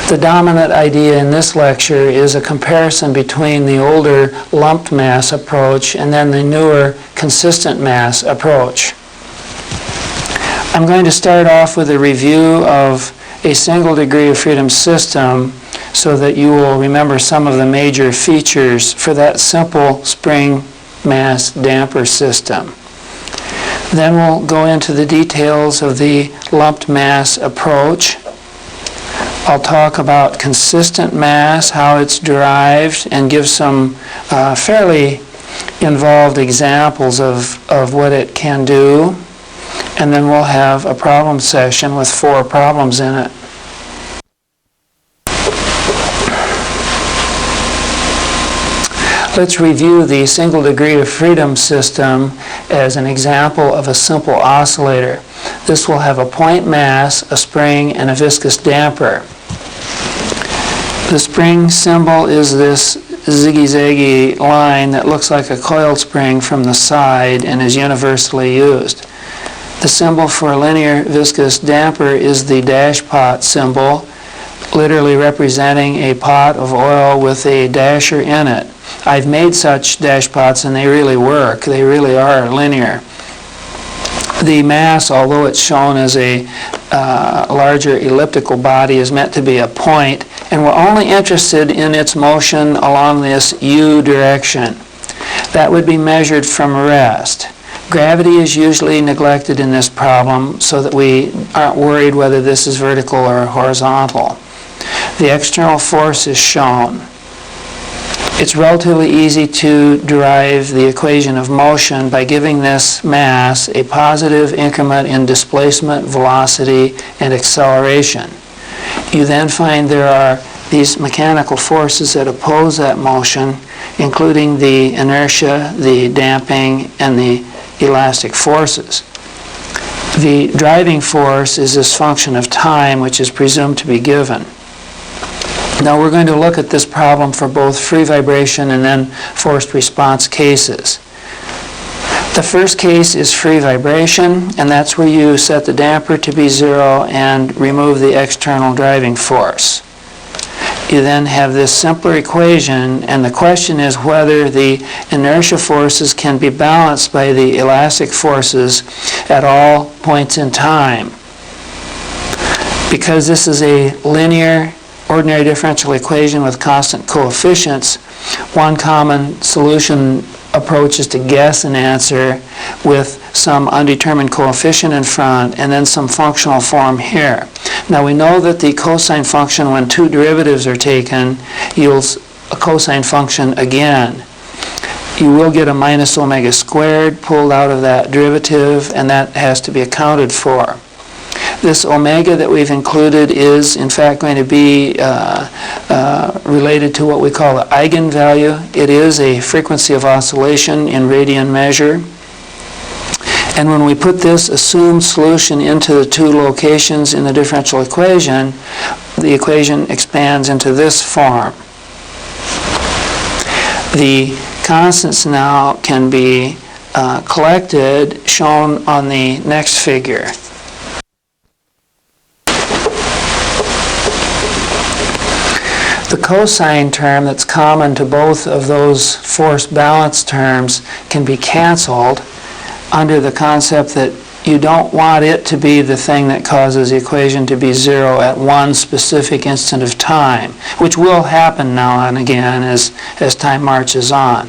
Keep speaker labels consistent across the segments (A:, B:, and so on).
A: The dominant idea in this lecture is a comparison between the older lumped mass approach and then the newer consistent mass approach. I'm going to start off with a review of a single degree of freedom system so that you will remember some of the major features for that simple spring mass damper system. Then we'll go into the details of the lumped mass approach. I'll talk about consistent mass, how it's derived, and give some fairly involved examples of what it can do. And then we'll have a problem session with 4 problems in it. Let's review the single degree of freedom system as an example of a simple oscillator. This will have a point mass, a spring, and a viscous damper. The spring symbol is this ziggy-zaggy line that looks like a coiled spring from the side and is universally used. The symbol for a linear viscous damper is the dash pot symbol, literally representing a pot of oil with a dasher in it. I've made such dash pots and they really work. They really are linear. The mass, although it's shown as a larger elliptical body, is meant to be a point, and we're only interested in its motion along this U direction. That would be measured from rest. Gravity is usually neglected in this problem so that we aren't worried whether this is vertical or horizontal. The external force is shown. It's relatively easy to derive the equation of motion by giving this mass a positive increment in displacement, velocity, and acceleration. You then find there are these mechanical forces that oppose that motion, including the inertia, the damping, and the elastic forces. The driving force is this function of time, which is presumed to be given. Now we're going to look at this problem for both free vibration and then forced response cases. The first case is free vibration, and that's where you set the damper to be 0 and remove the external driving force. You then have this simpler equation, and the question is whether the inertia forces can be balanced by the elastic forces at all points in time. Because this is a linear ordinary differential equation with constant coefficients, one common solution approach is to guess an answer with some undetermined coefficient in front and then some functional form here. Now we know that the cosine function, when 2 derivatives are taken, yields a cosine function again. You will get a minus omega squared pulled out of that derivative, and that has to be accounted for. This omega that we've included is in fact going to be related to what we call the eigenvalue. It is a frequency of oscillation in radian measure. And when we put this assumed solution into the 2 locations in the differential equation, the equation expands into this form. The constants now can be collected, shown on the next figure. The cosine term that's common to both of those force balance terms can be canceled under the concept that you don't want it to be the thing that causes the equation to be 0 at one specific instant of time, which will happen now and again as time marches on.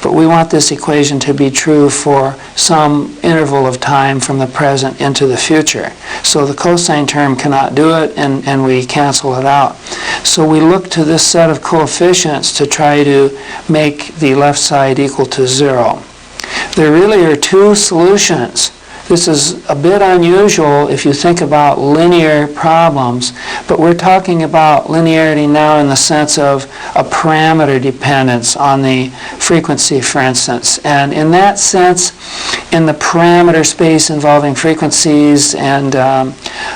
A: But we want this equation to be true for some interval of time from the present into the future. So the cosine term cannot do it, and we cancel it out. So we look to this set of coefficients to try to make the left side equal to 0. There really are 2 solutions. This is a bit unusual if you think about linear problems, but we're talking about linearity now in the sense of a parameter dependence on the frequency, for instance. And in that sense, in the parameter space involving frequencies and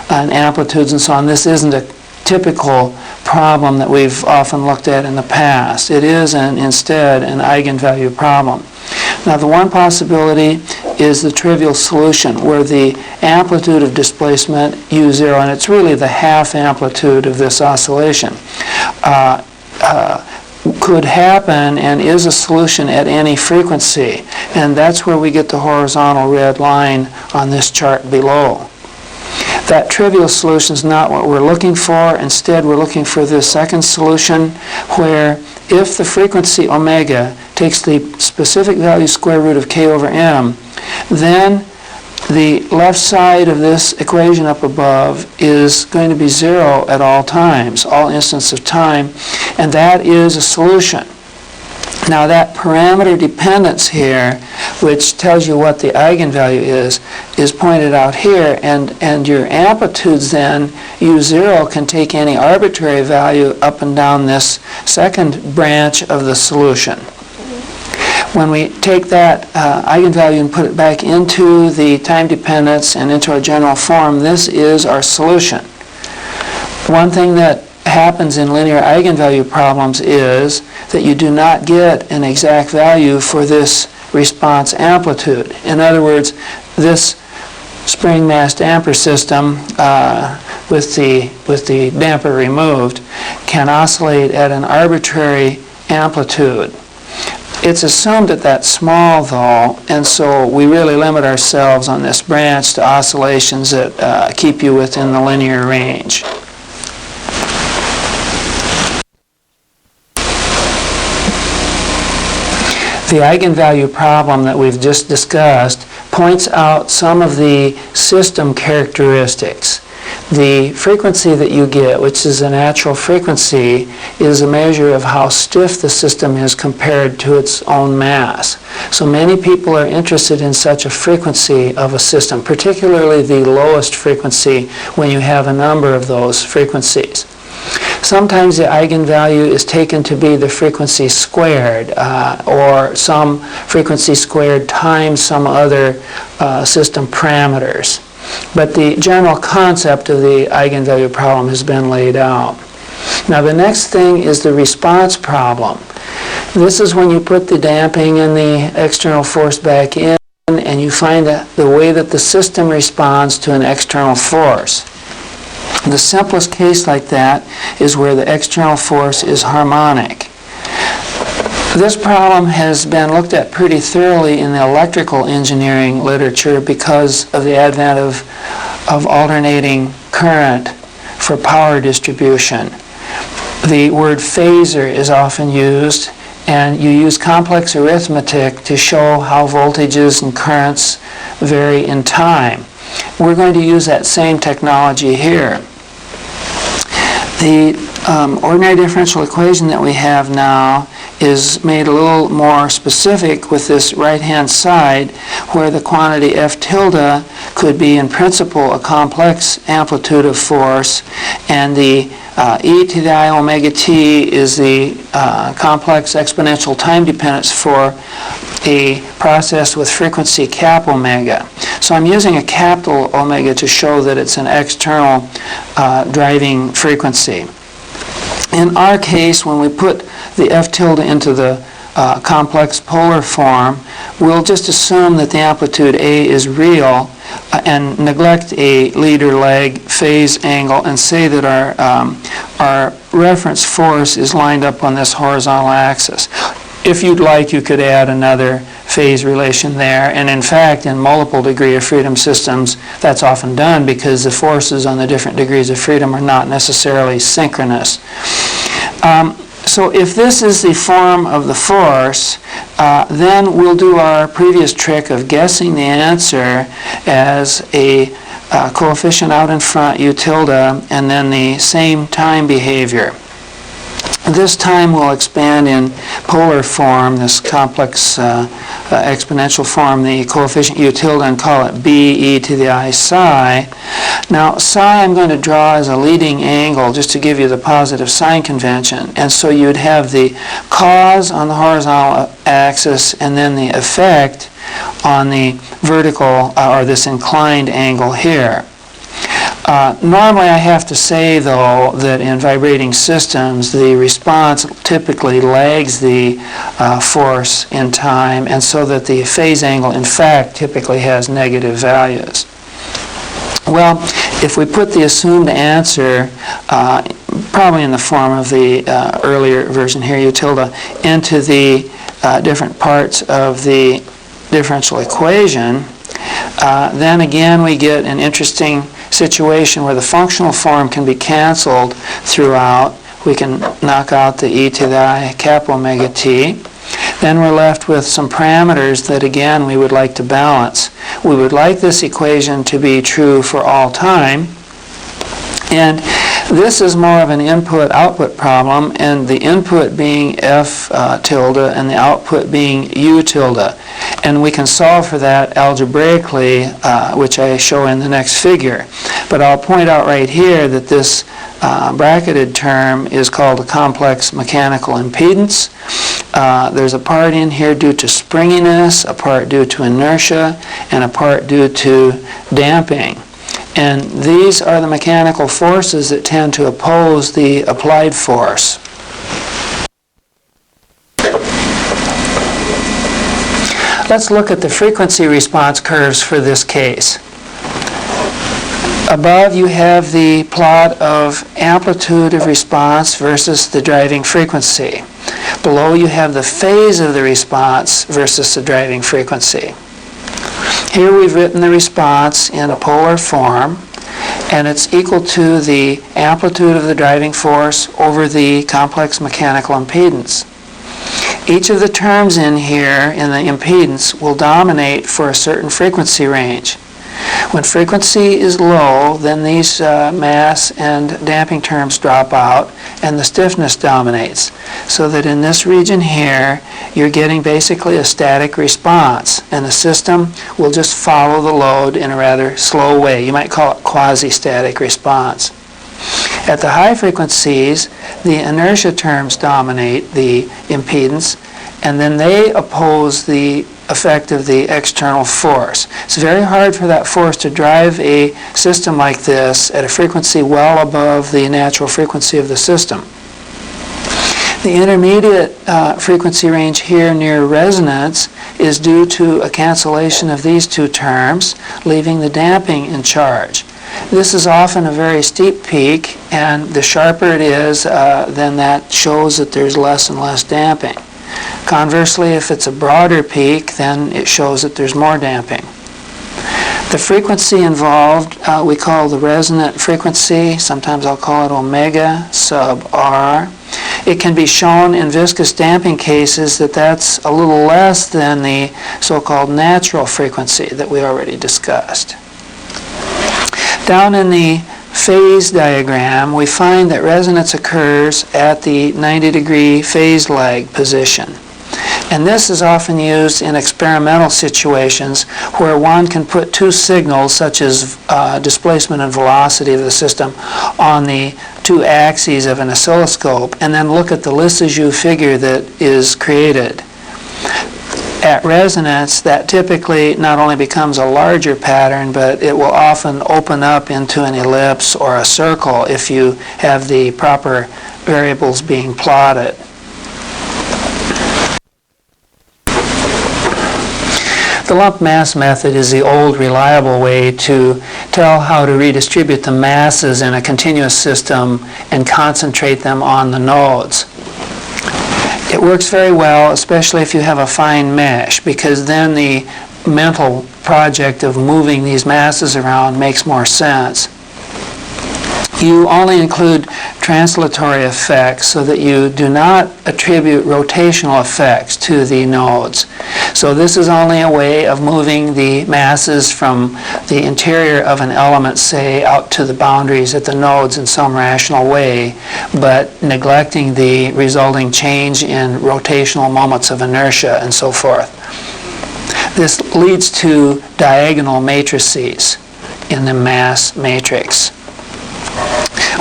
A: amplitudes and so on, this isn't a typical problem that we've often looked at in the past. It is instead an eigenvalue problem. Now the one possibility is the trivial solution where the amplitude of displacement u0, and it's really the half amplitude of this oscillation, could happen and is a solution at any frequency. And that's where we get the horizontal red line on this chart below. That trivial solution is not what we're looking for. Instead, we're looking for this second solution where if the frequency omega takes the specific value square root of k over m, then the left side of this equation up above is going to be 0 at all times, all instants of time, and that is a solution. Now that parameter dependence here, which tells you what the eigenvalue is pointed out here, and your amplitudes then, u0 can take any arbitrary value up and down this second branch of the solution. When we take that eigenvalue and put it back into the time dependence and into our general form, this is our solution. One thing that happens in linear eigenvalue problems is that you do not get an exact value for this response amplitude. In other words, this spring mass damper system with the damper removed can oscillate at an arbitrary amplitude. It's assumed that that's small, though, and so we really limit ourselves on this branch to oscillations that keep you within the linear range. The eigenvalue problem that we've just discussed points out some of the system characteristics. The frequency that you get, which is a natural frequency, is a measure of how stiff the system is compared to its own mass. So many people are interested in such a frequency of a system, particularly the lowest frequency when you have a number of those frequencies. Sometimes the eigenvalue is taken to be the frequency squared, or some frequency squared times some other system parameters. But the general concept of the eigenvalue problem has been laid out. Now the next thing is the response problem. This is when you put the damping and the external force back in and you find the way that the system responds to an external force. The simplest case like that is where the external force is harmonic. This problem has been looked at pretty thoroughly in the electrical engineering literature because of the advent of alternating current for power distribution. The word phasor is often used, and you use complex arithmetic to show how voltages and currents vary in time. We're going to use that same technology here. The ordinary differential equation that we have now is made a little more specific with this right-hand side, where the quantity F tilde could be in principle a complex amplitude of force, and the e to the I omega t is the complex exponential time dependence for a process with frequency cap omega. So I'm using a capital omega to show that it's an external driving frequency. In our case, when we put the F tilde into the complex polar form, we'll just assume that the amplitude A is real and neglect a leader lag phase angle and say that our reference force is lined up on this horizontal axis. If you'd like, you could add another phase relation there, and in fact, in multiple degree of freedom systems, that's often done because the forces on the different degrees of freedom are not necessarily synchronous. So if this is the form of the force, then we'll do our previous trick of guessing the answer as a coefficient out in front, u tilde, and then the same time behavior. This time we'll expand in polar form, this complex exponential form, the coefficient u tilde, and call it b e to the I psi. Now psi I'm going to draw as a leading angle just to give you the positive sign convention. And so you'd have the cause on the horizontal axis and then the effect on the vertical or this inclined angle here. Normally I have to say, though, that in vibrating systems the response typically lags the force in time, and so that the phase angle in fact typically has negative values. Well, if we put the assumed answer, probably in the form of the earlier version here, U tilde, into the different parts of the differential equation, then again we get an interesting situation where the functional form can be canceled throughout. We can knock out the e to the I capital omega t. Then we're left with some parameters that again we would like to balance. We would like this equation to be true for all time. And this is more of an input-output problem, and the input being f tilde and the output being u tilde. And we can solve for that algebraically, which I show in the next figure. But I'll point out right here that this bracketed term is called a complex mechanical impedance. There's a part in here due to springiness, a part due to inertia, and a part due to damping. And these are the mechanical forces that tend to oppose the applied force. Let's look at the frequency response curves for this case. Above you have the plot of amplitude of response versus the driving frequency. Below you have the phase of the response versus the driving frequency. Here we've written the response in a polar form, and it's equal to the amplitude of the driving force over the complex mechanical impedance. Each of the terms in here in the impedance will dominate for a certain frequency range. When frequency is low, then these mass and damping terms drop out and the stiffness dominates. So that in this region here, you're getting basically a static response, and the system will just follow the load in a rather slow way. You might call it quasi-static response. At the high frequencies, the inertia terms dominate the impedance, and then they oppose the effect of the external force. It's very hard for that force to drive a system like this at a frequency well above the natural frequency of the system. The intermediate frequency range here near resonance is due to a cancellation of these two terms, leaving the damping in charge. This is often a very steep peak, and the sharper it is, then that shows that there's less and less damping. Conversely, if it's a broader peak, then it shows that there's more damping. The frequency involved we call the resonant frequency. Sometimes I'll call it omega sub r. It can be shown in viscous damping cases that that's a little less than the so-called natural frequency that we already discussed. Down in the phase diagram, we find that resonance occurs at the 90-degree phase lag position. And this is often used in experimental situations where one can put two signals, such as displacement and velocity of the system, on the two axes of an oscilloscope, and then look at the Lissajous figure that is created. At resonance, that typically not only becomes a larger pattern, but it will often open up into an ellipse or a circle if you have the proper variables being plotted. The lump mass method is the old reliable way to tell how to redistribute the masses in a continuous system and concentrate them on the nodes. It works very well, especially if you have a fine mesh, because then the mental project of moving these masses around makes more sense. You only include translatory effects so that you do not attribute rotational effects to the nodes. So this is only a way of moving the masses from the interior of an element, say, out to the boundaries at the nodes in some rational way, but neglecting the resulting change in rotational moments of inertia and so forth. This leads to diagonal matrices in the mass matrix.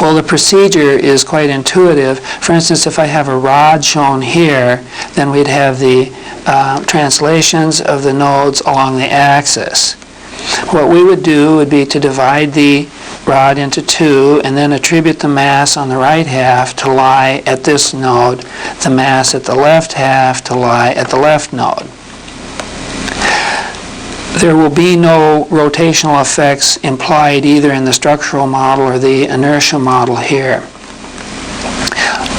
A: Well, the procedure is quite intuitive. For instance, if I have a rod shown here, then we'd have the translations of the nodes along the axis. What we would do would be to divide the rod into two, and then attribute the mass on the right half to lie at this node, the mass at the left half to lie at the left node. There will be no rotational effects implied either in the structural model or the inertia model here.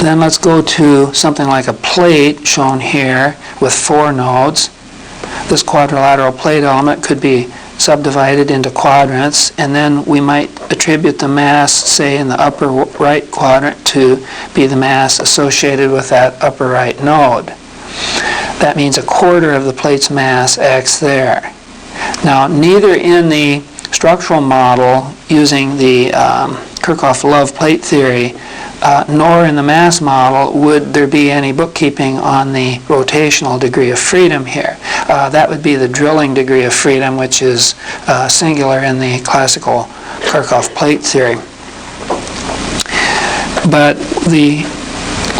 A: Then let's go to something like a plate shown here with 4 nodes. This quadrilateral plate element could be subdivided into quadrants, and then we might attribute the mass, say in the upper right quadrant, to be the mass associated with that upper right node. That means a quarter of the plate's mass acts there. Now, neither in the structural model using the Kirchhoff-Love plate theory nor in the mass model would there be any bookkeeping on the rotational degree of freedom here. That would be the drilling degree of freedom, which is singular in the classical Kirchhoff plate theory. But the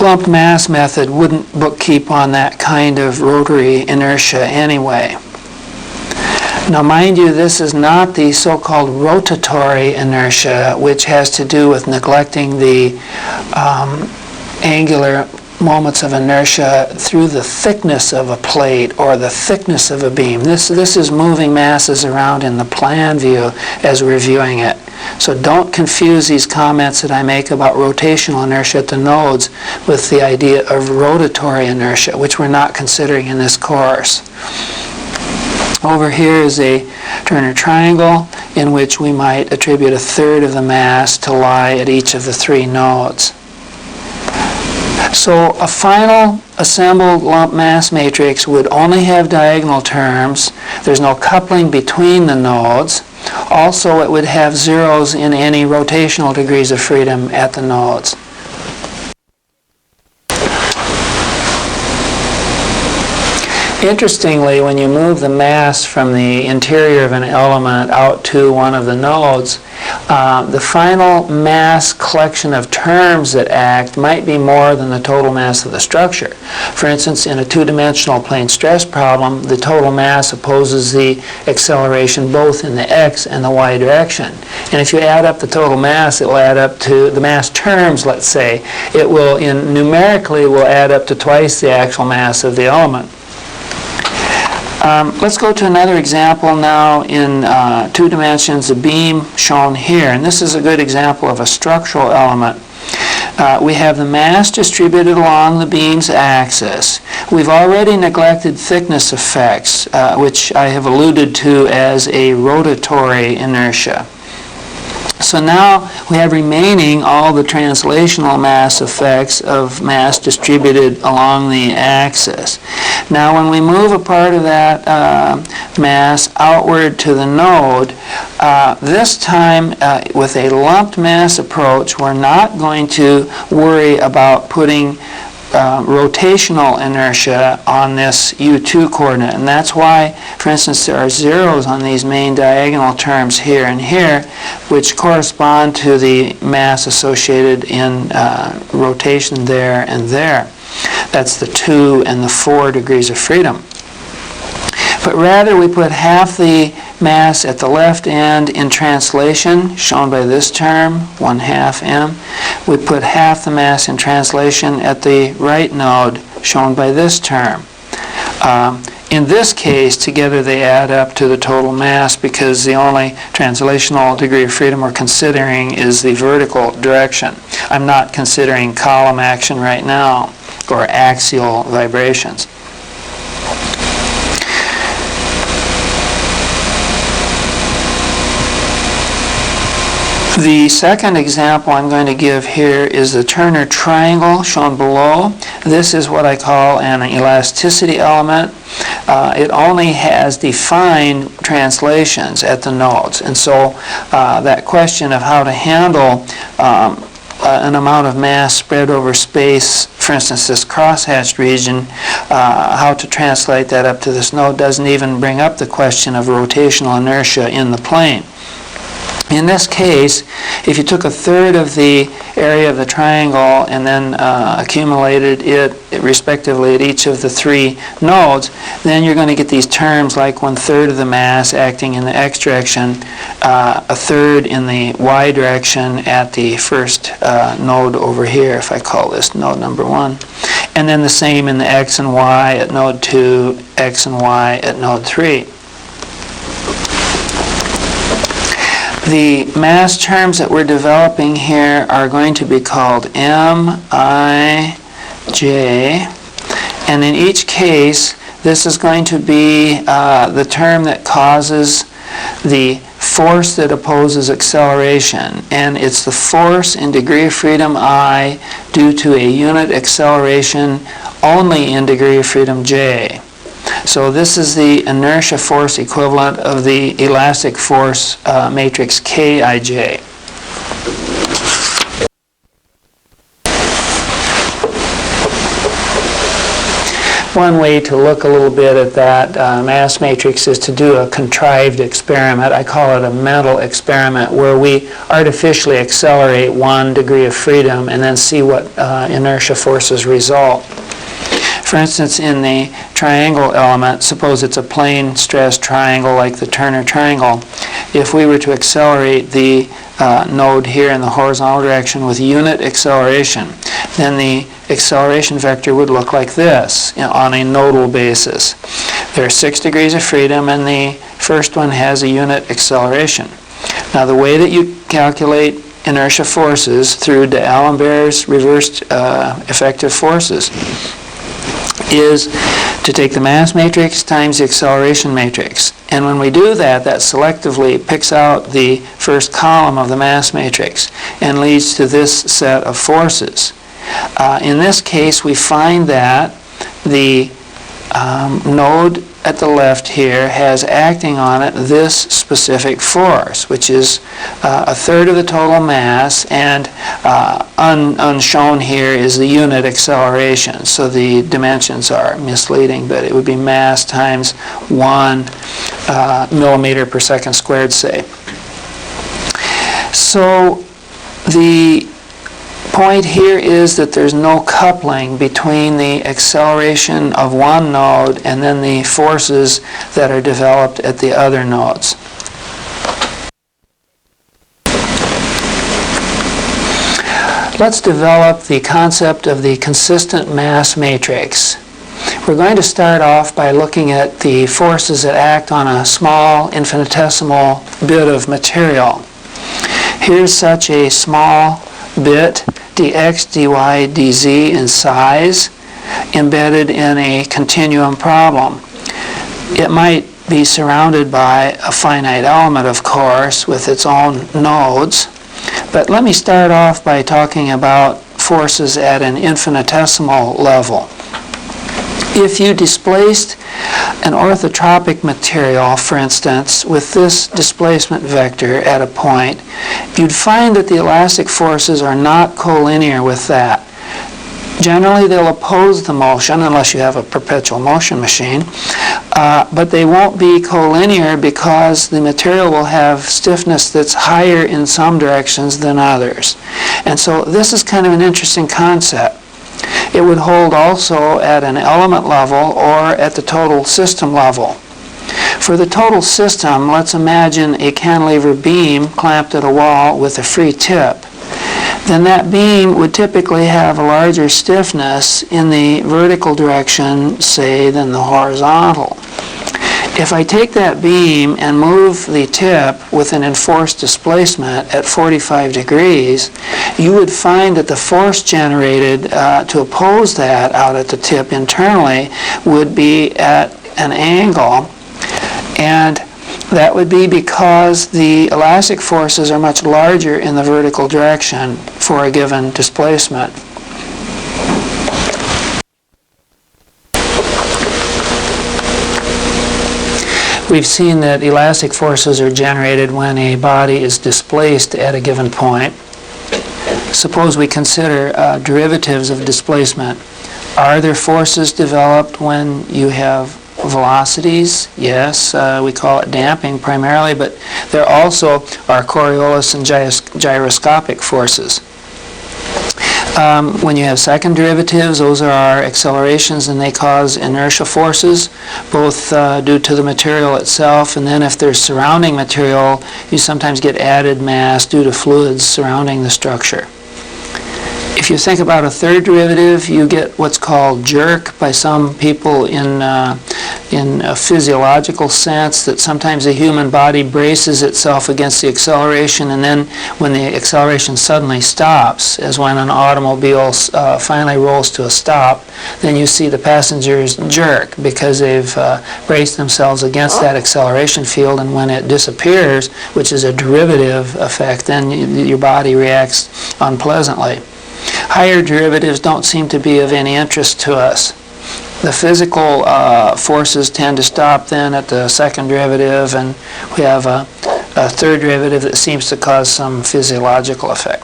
A: lumped mass method wouldn't bookkeep on that kind of rotary inertia anyway. Now, mind you, this is not the so-called rotatory inertia, which has to do with neglecting the angular moments of inertia through the thickness of a plate or the thickness of a beam. This is moving masses around in the plan view as we're viewing it. So don't confuse these comments that I make about rotational inertia at the nodes with the idea of rotatory inertia, which we're not considering in this course. Over here is a Turner triangle in which we might attribute a third of the mass to lie at each of the 3 nodes. So a final assembled lump mass matrix would only have diagonal terms. There's no coupling between the nodes. Also, it would have zeros in any rotational degrees of freedom at the nodes. Interestingly, when you move the mass from the interior of an element out to one of the nodes, the final mass collection of terms that act might be more than the total mass of the structure. For instance, in a two-dimensional plane stress problem, the total mass opposes the acceleration both in the x and the y direction. And if you add up the total mass, it will add up to the mass terms, let's say. It will, numerically, will add up to twice the actual mass of the element. Let's go to another example now in 2 dimensions, a beam shown here. And this is a good example of a structural element. We have the mass distributed along the beam's axis. We've already neglected thickness effects, which I have alluded to as a rotatory inertia. So now we have remaining all the translational mass effects of mass distributed along the axis. Now when we move a part of that mass outward to the node, this time with a lumped mass approach, we're not going to worry about putting rotational inertia on this U2 coordinate. And that's why, for instance, there are zeros on these main diagonal terms here and here, which correspond to the mass associated in rotation there and there. That's the 2 and the 4 degrees of freedom. But rather, we put half the mass at the left end in translation, shown by this term, 1/2 m. We put half the mass in translation at the right node, shown by this term. In this case, together they add up to the total mass because the only translational degree of freedom we're considering is the vertical direction. I'm not considering column action right now or axial vibrations. The second example I'm going to give here is the Turner triangle shown below. This is what I call an elasticity element. It only has defined translations at the nodes. And so that question of how to handle an amount of mass spread over space, for instance, this crosshatched region, how to translate that up to this node doesn't even bring up the question of rotational inertia in the plane. In this case, if you took a third of the area of the triangle and then accumulated it respectively at each of the three nodes, then you're going to get these terms like 1/3 of the mass acting in the x direction, a third in the y direction at the first node over here, if I call this node number 1, and then the same in the x and y at node 2, x and y at node 3. The mass terms that we're developing here are going to be called M, I, J, and in each case this is going to be the term that causes the force that opposes acceleration, and it's the force in degree of freedom I due to a unit acceleration only in degree of freedom J. So this is the inertia force equivalent of the elastic force matrix Kij. One way to look a little bit at that mass matrix is to do a contrived experiment. I call it a mental experiment, where we artificially accelerate 1 degree of freedom and then see what inertia forces result. For instance, in the triangle element, suppose it's a plane stress triangle like the Turner triangle. If we were to accelerate the node here in the horizontal direction with unit acceleration, then the acceleration vector would look like this on a nodal basis. There are 6 degrees of freedom, and the first one has a unit acceleration. Now, the way that you calculate inertia forces through D'Alembert's reversed effective forces is to take the mass matrix times the acceleration matrix. And when we do that, that selectively picks out the first column of the mass matrix and leads to this set of forces. In this case, we find that the node at the left here has acting on it this specific force, which is a third of the total mass, and unshown here is the unit acceleration. So the dimensions are misleading, but it would be mass times 1 millimeter per second squared, say. So the point here is that there's no coupling between the acceleration of one node and then the forces that are developed at the other nodes. Let's develop the concept of the consistent mass matrix. We're going to start off by looking at the forces that act on a small infinitesimal bit of material. Here's such a small bit, dx, dy, dz in size, embedded in a continuum problem. It might be surrounded by a finite element, of course, with its own nodes. But let me start off by talking about forces at an infinitesimal level. If you displaced an orthotropic material, for instance, with this displacement vector at a point, you'd find that the elastic forces are not collinear with that. Generally, they'll oppose the motion unless you have a perpetual motion machine, but they won't be collinear because the material will have stiffness that's higher in some directions than others. And so this is kind of an interesting concept. It would hold also at an element level or at the total system level. For the total system, let's imagine a cantilever beam clamped at a wall with a free tip. Then that beam would typically have a larger stiffness in the vertical direction, say, than the horizontal. If I take that beam and move the tip with an enforced displacement at 45 degrees, you would find that the force generated to oppose that out at the tip internally would be at an angle, and that would be because the elastic forces are much larger in the vertical direction for a given displacement. We've seen that elastic forces are generated when a body is displaced at a given point. Suppose we consider derivatives of displacement. Are there forces developed when you have velocities. Yes, we call it damping primarily, but there also are Coriolis and gyroscopic forces. When you have second derivatives, those are our accelerations, and they cause inertia forces, both due to the material itself, and then if there's surrounding material, you sometimes get added mass due to fluids surrounding the structure. If you think about a third derivative, you get what's called jerk by some people in a physiological sense, that sometimes the human body braces itself against the acceleration, and then when the acceleration suddenly stops, as when an automobile finally rolls to a stop, then you see the passengers jerk because they've braced themselves against that acceleration field, and when it disappears, which is a derivative effect, then your body reacts unpleasantly. Higher derivatives don't seem to be of any interest to us. The physical forces tend to stop then at the second derivative, and we have a third derivative that seems to cause some physiological effect.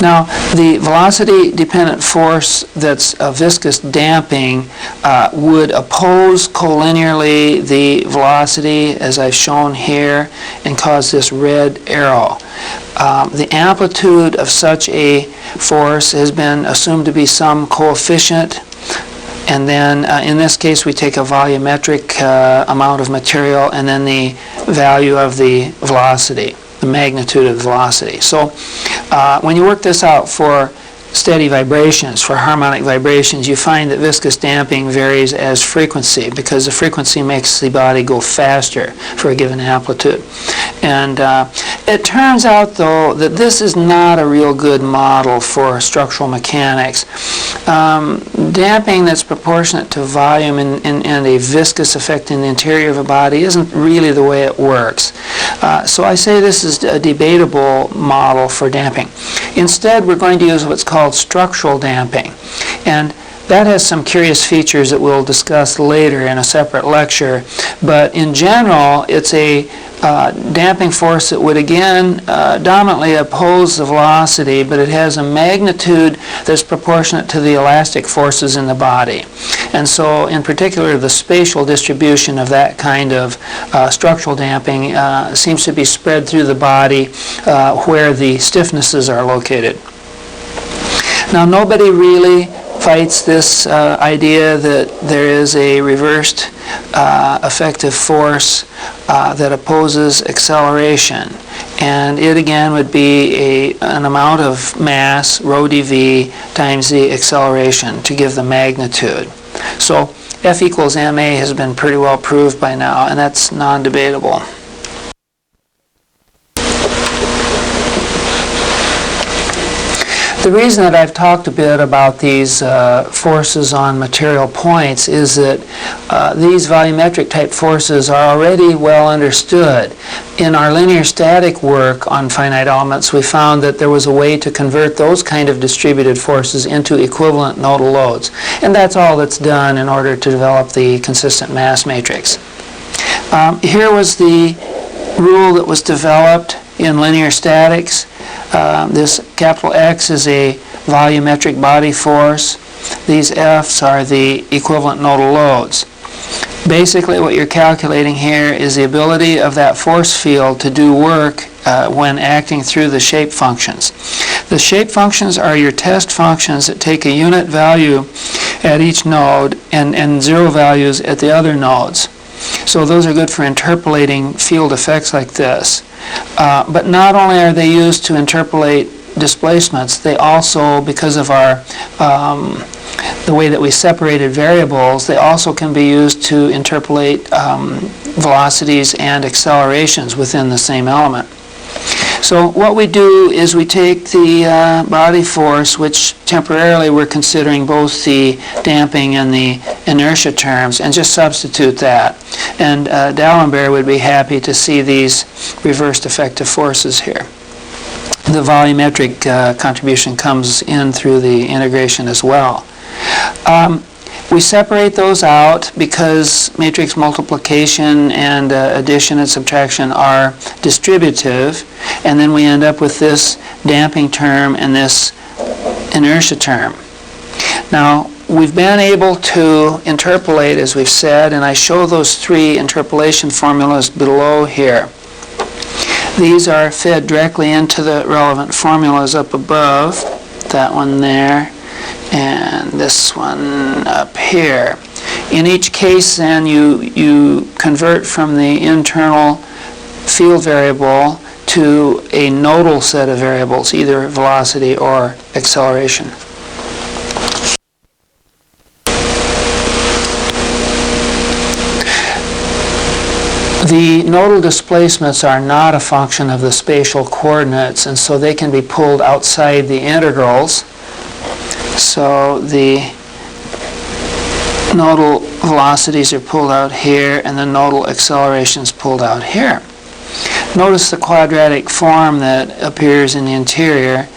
A: Now, the velocity-dependent force that's a viscous damping would oppose collinearly the velocity, as I've shown here, and cause this red arrow. The amplitude of such a force has been assumed to be some coefficient, and then in this case we take a volumetric amount of material and then the value of the velocity, the magnitude of the velocity. So when you work this out for steady vibrations, for harmonic vibrations, you find that viscous damping varies as frequency, because the frequency makes the body go faster for a given amplitude. And it turns out, though, that this is not a real good model for structural mechanics. Damping that's proportionate to volume and a viscous effect in the interior of a body isn't really the way it works. So I say this is a debatable model for damping. Instead, we're going to use what's called structural damping. And that has some curious features that we'll discuss later in a separate lecture. But in general, it's a damping force that would again dominantly oppose the velocity, but it has a magnitude that's proportionate to the elastic forces in the body. And so in particular, the spatial distribution of that kind of structural damping seems to be spread through the body where the stiffnesses are located. Now, nobody really fights this idea that there is a reversed effective force that opposes acceleration, and it again would be an amount of mass, rho dV, times the acceleration to give the magnitude. So F equals ma has been pretty well proved by now, and that's non-debatable. The reason that I've talked a bit about these forces on material points is that these volumetric type forces are already well understood. In our linear static work on finite elements, we found that there was a way to convert those kind of distributed forces into equivalent nodal loads. And that's all that's done in order to develop the consistent mass matrix. Here was the rule that was developed in linear statics. This capital X is a volumetric body force. These F's are the equivalent nodal loads. Basically, what you're calculating here is the ability of that force field to do work when acting through the shape functions. The shape functions are your test functions that take a unit value at each node and zero values at the other nodes. So those are good for interpolating field effects like this. But not only are they used to interpolate displacements, they also, because of our the way that we separated variables, they also can be used to interpolate velocities and accelerations within the same element. So what we do is we take the body force, which temporarily we're considering both the damping and the inertia terms, and just substitute that. And D'Alembert would be happy to see these reversed effective forces here. The volumetric contribution comes in through the integration as well. We separate those out because matrix multiplication and addition and subtraction are distributive, and then we end up with this damping term and this inertia term. Now, we've been able to interpolate, as we've said, and I show those 3 interpolation formulas below here. These are fed directly into the relevant formulas up above, that one there, and this one up here. In each case, then, you convert from the internal field variable to a nodal set of variables, either velocity or acceleration. The nodal displacements are not a function of the spatial coordinates, and so they can be pulled outside the integrals. So the nodal velocities are pulled out here, and the nodal accelerations pulled out here. Notice the quadratic form that appears in the interior.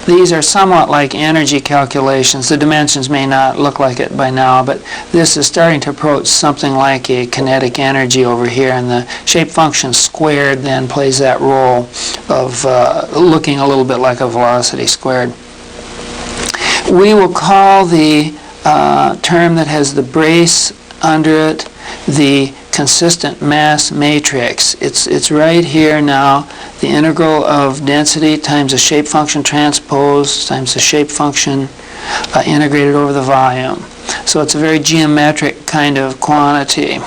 A: These are somewhat like energy calculations. The dimensions may not look like it by now, but this is starting to approach something like a kinetic energy over here, and the shape function squared then plays that role of looking a little bit like a velocity squared. We will call the term that has the brace under it the consistent mass matrix. It's right here now, the integral of density times a shape function transpose times a shape function integrated over the volume. So it's a very geometric kind of quantity.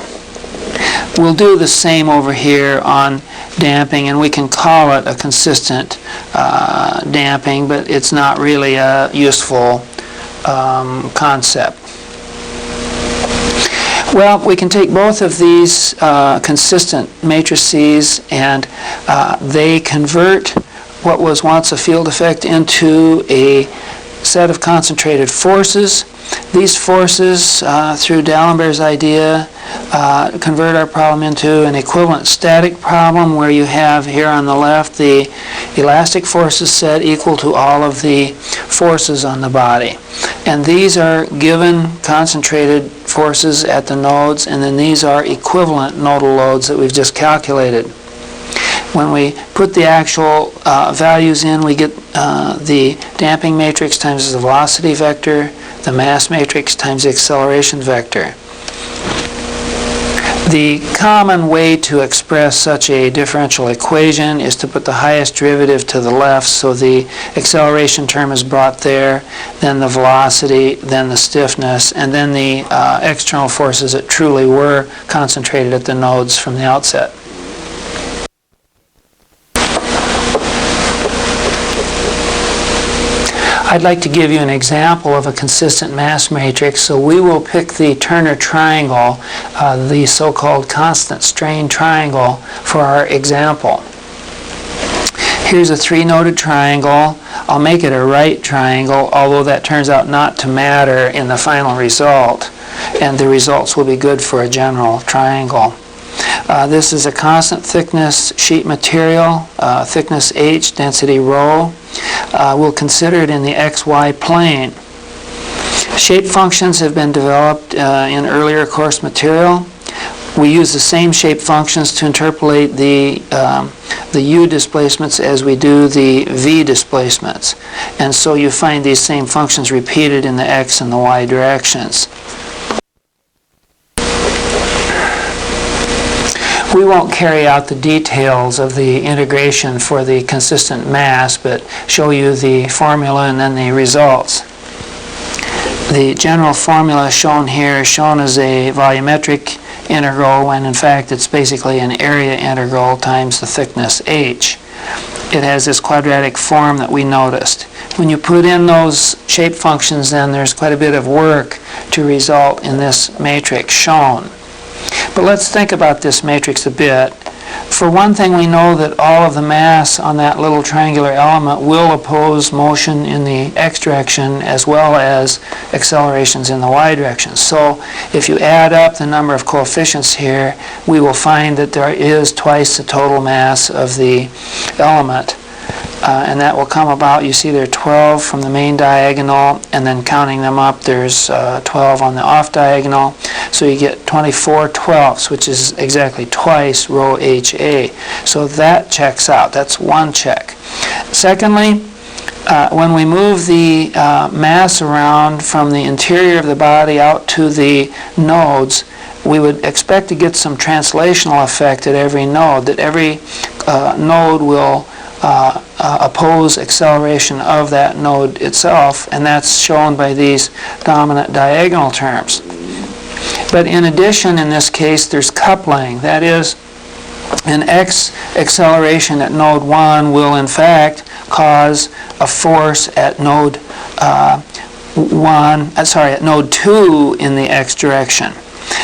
A: We'll do the same over here on damping, and we can call it a consistent damping, but it's not really a useful concept. Well, we can take both of these consistent matrices, and they convert what was once a field effect into a set of concentrated forces. These forces, through D'Alembert's idea, convert our problem into an equivalent static problem, where you have here on the left the elastic forces set equal to all of the forces on the body. And these are given concentrated forces at the nodes, and then these are equivalent nodal loads that we've just calculated. When we put the actual values in, we get the damping matrix times the velocity vector, the mass matrix times the acceleration vector. The common way to express such a differential equation is to put the highest derivative to the left, so the acceleration term is brought there, then the velocity, then the stiffness, and then the external forces that truly were concentrated at the nodes from the outset. I'd like to give you an example of a consistent mass matrix. So we will pick the Turner triangle, the so-called constant strain triangle, for our example. Here's a 3-noded triangle. I'll make it a right triangle, although that turns out not to matter in the final result, and the results will be good for a general triangle. This is a constant thickness sheet material, thickness h, density rho. We'll consider it in the xy plane. Shape functions have been developed in earlier course material. We use the same shape functions to interpolate the u displacements as we do the v displacements. And so you find these same functions repeated in the x and the y directions. We won't carry out the details of the integration for the consistent mass, but show you the formula and then the results. The general formula shown here is shown as a volumetric integral, when in fact it's basically an area integral times the thickness h. It has this quadratic form that we noticed. When you put in those shape functions, then there's quite a bit of work to result in this matrix shown. But let's think about this matrix a bit. For one thing, we know that all of the mass on that little triangular element will oppose motion in the x direction as well as accelerations in the y direction. So if you add up the number of coefficients here, we will find that there is twice the total mass of the element. And that will come about, you see there are 12 from the main diagonal, and then counting them up there's 12 on the off diagonal. So you get 24 twelfths, which is exactly twice rho HA. So that checks out. That's one check. Secondly, when we move the mass around from the interior of the body out to the nodes, we would expect to get some translational effect at every node, that every node will oppose acceleration of that node itself, and that's shown by these dominant diagonal terms. But in addition, in this case, there's coupling. That is, an x acceleration at node 1 will in fact cause a force at node at node 2 in the x direction.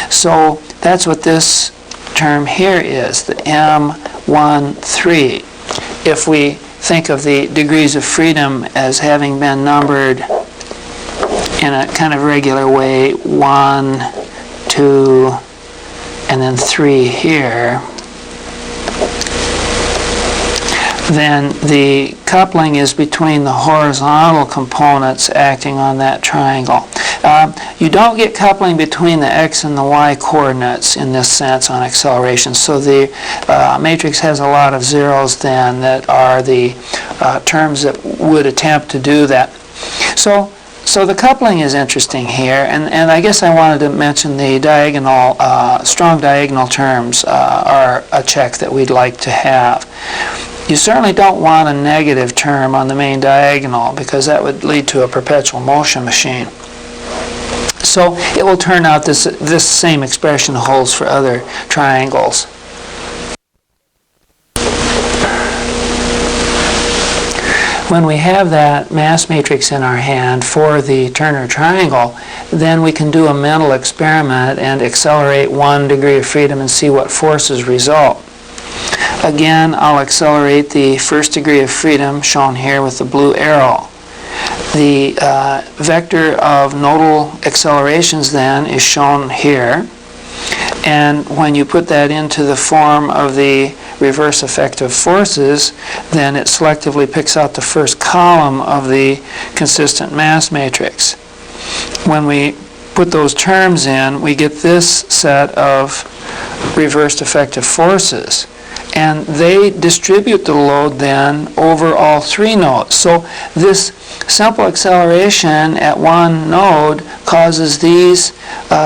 A: So that's what this term here is, the M13. If we think of the degrees of freedom as having been numbered in a kind of regular way, 1, 2, and then 3 here, then the coupling is between the horizontal components acting on that triangle. You don't get coupling between the x and the y coordinates in this sense on acceleration, so the matrix has a lot of zeros then that are the terms that would attempt to do that. So the coupling is interesting here, and I guess I wanted to mention the diagonal, strong diagonal terms are a check that we'd like to have. You certainly don't want a negative term on the main diagonal because that would lead to a perpetual motion machine. So it will turn out this same expression holds for other triangles. When we have that mass matrix in our hand for the Turner triangle, then we can do a mental experiment and accelerate 1 degree of freedom and see what forces result. Again, I'll accelerate the first degree of freedom, shown here with the blue arrow. The vector of nodal accelerations then is shown here. And when you put that into the form of the reverse effective forces, then it selectively picks out the first column of the consistent mass matrix. When we put those terms in, we get this set of reversed effective forces. And they distribute the load then over all 3 nodes. So this simple acceleration at one node causes these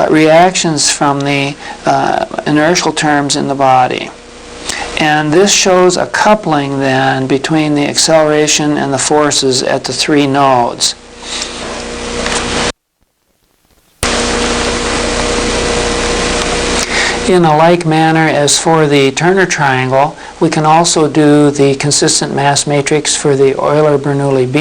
A: reactions from the inertial terms in the body. And this shows a coupling then between the acceleration and the forces at the 3 nodes. In a like manner as for the Turner triangle, we can also do the consistent mass matrix for the Euler-Bernoulli beam.